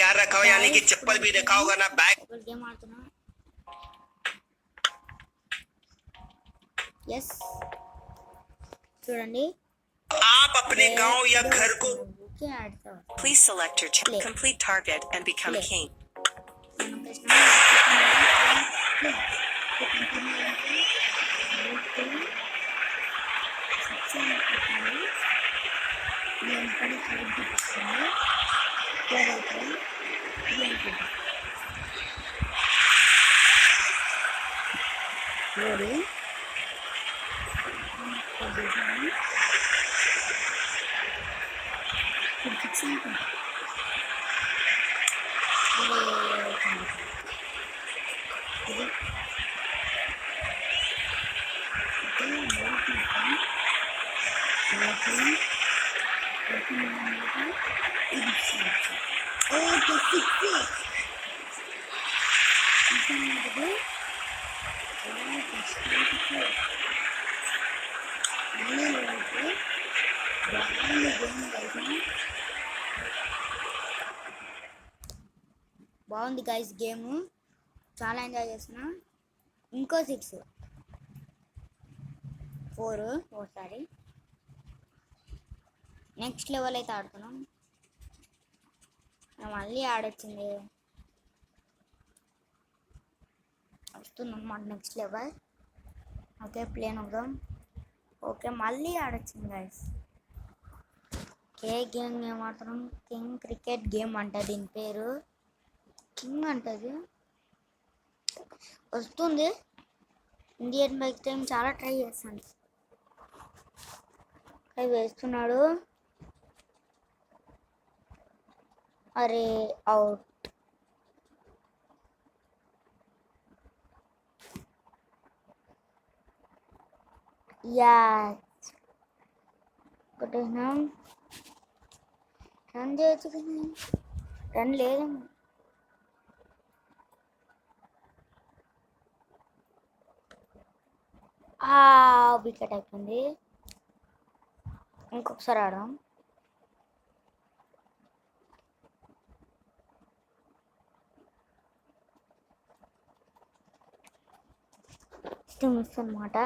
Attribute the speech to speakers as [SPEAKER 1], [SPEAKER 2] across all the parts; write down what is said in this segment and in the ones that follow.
[SPEAKER 1] क्या रखा हो यानी कि चप्पल भी देखा होगा ना बैग
[SPEAKER 2] गेम ఆడుతున్నా यस చూడండి
[SPEAKER 1] आप अपने गांव या घर को
[SPEAKER 2] क्या आड़ता
[SPEAKER 3] Please select your complete target and become king. బాగుంది గైస్ గేమ్ చాలా ఎంజాయ్ చేస్తున్నా ఇంకో 6 4 ఒకసారి నెక్స్ట్ లెవెల్ అయితే ఆడుతున్నాం మళ్ళీ ఆడొచ్చింది వస్తుందన్నమాట నెక్స్ట్ లెవెల్ ఓకే ప్లేన్ వద్దాం ఓకే మళ్ళీ ఆడొచ్చింది గైస్ ఓకే గేమ్ ఆడుతున్నాం కింగ్ క్రికెట్ గేమ్ అంట దీని పేరు కింగ్ అంటది వస్తుంది ఇండియన్ బైక్ టైం చాలా ట్రై చేస్తాను అవి వేస్తున్నాడు అరే అవుట్ యా కొట్టేసినాం రన్ చేయొచ్చు కదా రన్ లేదు వికెట్ అయిపోయింది ఇంకొకసారి ఆడదాం మిస్ అన్నమాట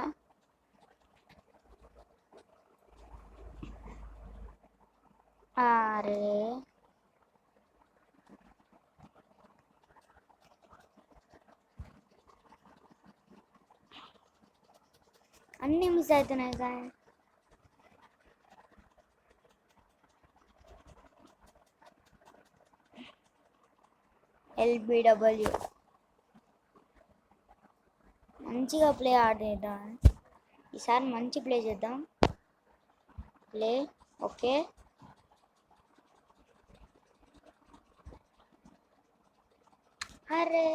[SPEAKER 3] అరే అన్నీ మిస్ అవుతున్నాయి కదా LBW మంచిగా ప్లే ఆడేద్దాం ఈసారి మంచి ప్లే చేద్దాం ప్లే ఓకే అరే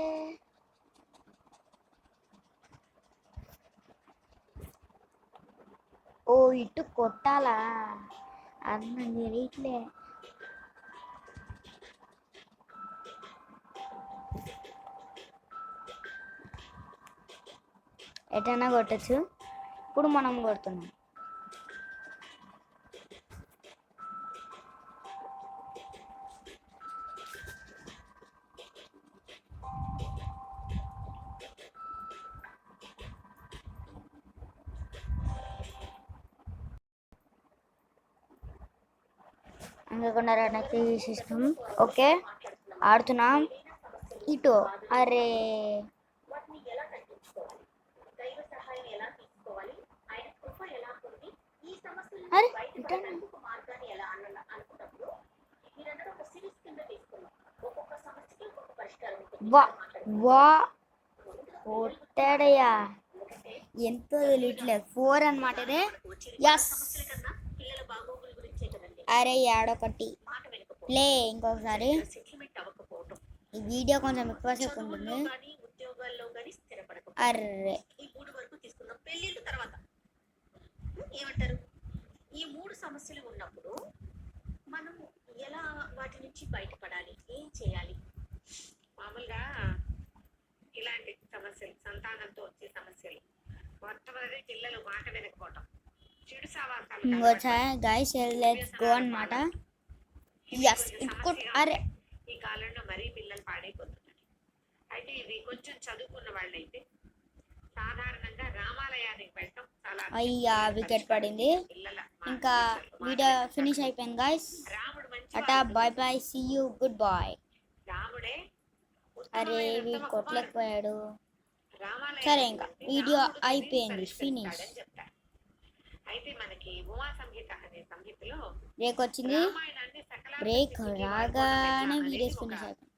[SPEAKER 3] ఓ ఇటు కొట్టాలా అన్న తెలియట్లే ఎటైనా కొట్టచ్చు ఇప్పుడు మనం కొడుతున్నాం అంగకుండా రన్ సిస్టమ్ ఓకే ఆడుతున్నాం ఇటు అరే వా వా కొట్టాడయ్యా ఎంతో తెలియట్లేదు 4 అన్నమాట ఇది ఎస్ అరే ఆడొకటి ప్లే ఇంకొకసారి ఈ వీడియో కొంచెం ఎక్కువసేపు ఉంటుంది అర్రే ఏమంటారు ఈ 3 సమస్యలు ఉన్నప్పుడు మనం ఎలా వాటి నుంచి బయటపడాలి ఏం చేయాలి మామూలుగా ఇలాంటి సమస్యలు సంతానంతో వచ్చే సమస్యలు మొట్టమొదటి పిల్లలు మాట వినకపోవటం చెడు సావాసాలు
[SPEAKER 2] గైస్ లెట్స్ గో అన్నమాట ఎస్ అరే కాలంలో మరీ పిల్లలు పాడైపోతున్నారు. అయితే ఇది కొంచెం చదువుకున్న వాళ్ళైతే సాధారణంగా రామాలయానికి వెళ్ళటం చాలా
[SPEAKER 3] అయ్యా వికెట్ పడింది.
[SPEAKER 2] పిల్లల
[SPEAKER 3] ఇంకా వీడియో ఫినిష్ అయిపోయింది గాయస్.
[SPEAKER 2] రాముడు మంచి
[SPEAKER 3] అటా bye bye, see you, goodbye.
[SPEAKER 2] రాముడే
[SPEAKER 3] అరే వీడు కొట్టలేకపోయాడు.
[SPEAKER 2] రామాలయం
[SPEAKER 3] సరే ఇంకా వీడియో అయిపోయింది, ఫినిష్.
[SPEAKER 2] చెప్తారు. అయితే మనకి ఉమా సంహిత అనే సంహితలో
[SPEAKER 3] బ్రేక్ వచ్చింది.
[SPEAKER 2] రామాయణాన్ని సకల
[SPEAKER 3] బ్రేక్ రాగానే వీడియోస్ ఫినిష్ అయిపోయింది.